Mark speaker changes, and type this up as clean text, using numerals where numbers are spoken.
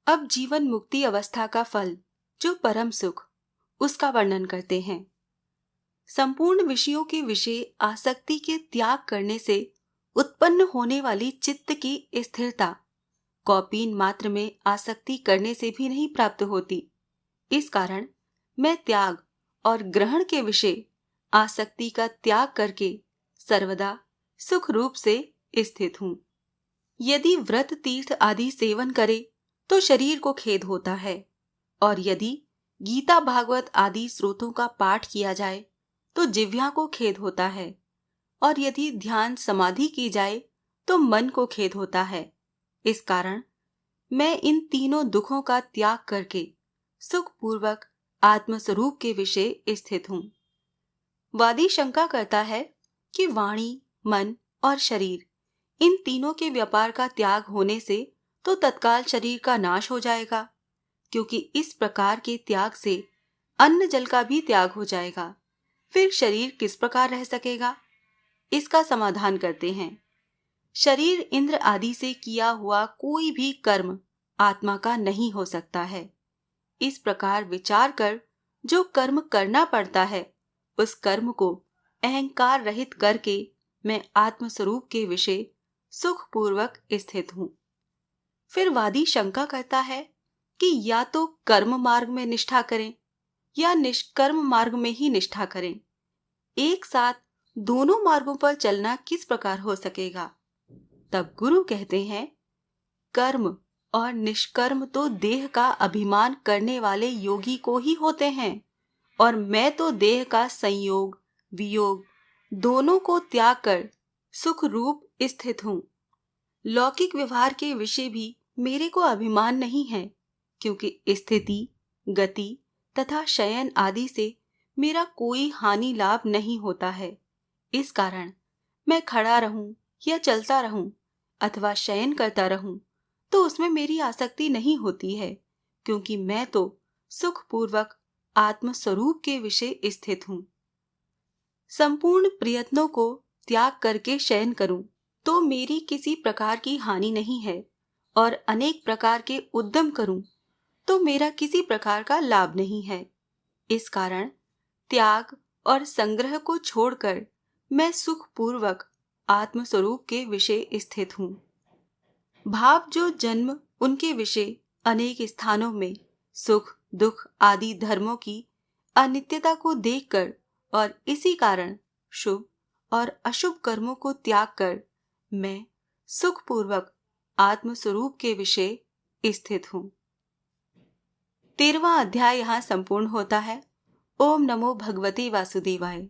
Speaker 1: अब जीवन मुक्ति अवस्था का फल, जो परम सुख, उसका वर्णन करते हैं। संपूर्ण विषयों के विषय आसक्ति के त्याग करने से उत्पन्न होने वाली चित्त की स्थिरता कौपीन मात्र में आसक्ति करने से भी नहीं प्राप्त होती। इस कारण मैं त्याग और ग्रहण के विषय आसक्ति का त्याग करके सर्वदा सुख रूप से स्थित हूँ। यदि व्रत तीर्थ आदि सेवन करे तो शरीर को खेद होता है, और यदि गीता भागवत आदि स्रोतों का पाठ किया जाए तो जिह्वा को खेद होता है, और यदि ध्यान समाधि की जाए तो मन को खेद होता है। इस कारण मैं इन तीनों दुखों का त्याग करके सुखपूर्वक आत्मस्वरूप के विषय स्थित हूँ। वादी शंका करता है कि वाणी, मन और शरीर, इन तीनों के व्यापार का त्याग होने से तो तत्काल शरीर का नाश हो जाएगा, क्योंकि इस प्रकार के त्याग से अन्न जल का भी त्याग हो जाएगा। फिर शरीर किस प्रकार रह सकेगा? इसका समाधान करते हैं। शरीर इंद्र आदि से किया हुआ कोई भी कर्म आत्मा का नहीं हो सकता है। इस प्रकार विचार कर जो कर्म करना पड़ता है, उस कर्म को अहंकार रहित करके मैं आत्मस्वरूप के विषय सुखपूर्वक स्थित हूँ। फिर वादी शंका करता है कि या तो कर्म मार्ग में निष्ठा करें या निष्कर्म मार्ग में ही निष्ठा करें। एक साथ दोनों मार्गों पर चलना किस प्रकार हो सकेगा? तब गुरु कहते हैं, कर्म और निष्कर्म तो देह का अभिमान करने वाले योगी को ही होते हैं, और मैं तो देह का संयोग वियोग दोनों को त्याग कर सुख रूप स्थित हूँ। लौकिक व्यवहार के विषय भी मेरे को अभिमान नहीं है, क्योंकि स्थिति, गति तथा शयन आदि से मेरा कोई हानि लाभ नहीं होता है। इस कारण मैं खड़ा रहूं या चलता रहूं अथवा शयन करता रहूं तो उसमें मेरी आसक्ति नहीं होती है, क्योंकि मैं तो सुखपूर्वक आत्मस्वरूप के विषय स्थित हूं। संपूर्ण प्रयत्नों को त्याग करके शयन करूं तो मेरी किसी प्रकार की हानि नहीं है, और अनेक प्रकार के उद्यम करूं तो मेरा किसी प्रकार का लाभ नहीं है। इस कारण त्याग और संग्रह को छोड़कर मैं सुखपूर्वक आत्मस्वरूप के विषय स्थित हूँ। भाव जो जन्म उनके विषय अनेक स्थानों में सुख दुख आदि धर्मों की अनित्यता को देखकर और इसी कारण शुभ और अशुभ कर्मों को त्याग कर मैं सुखपूर्वक आत्मस्वरूप के विषय स्थित हूँ। 13वां अध्याय यहाँ संपूर्ण होता है। ओम नमो भगवते वासुदेवाय।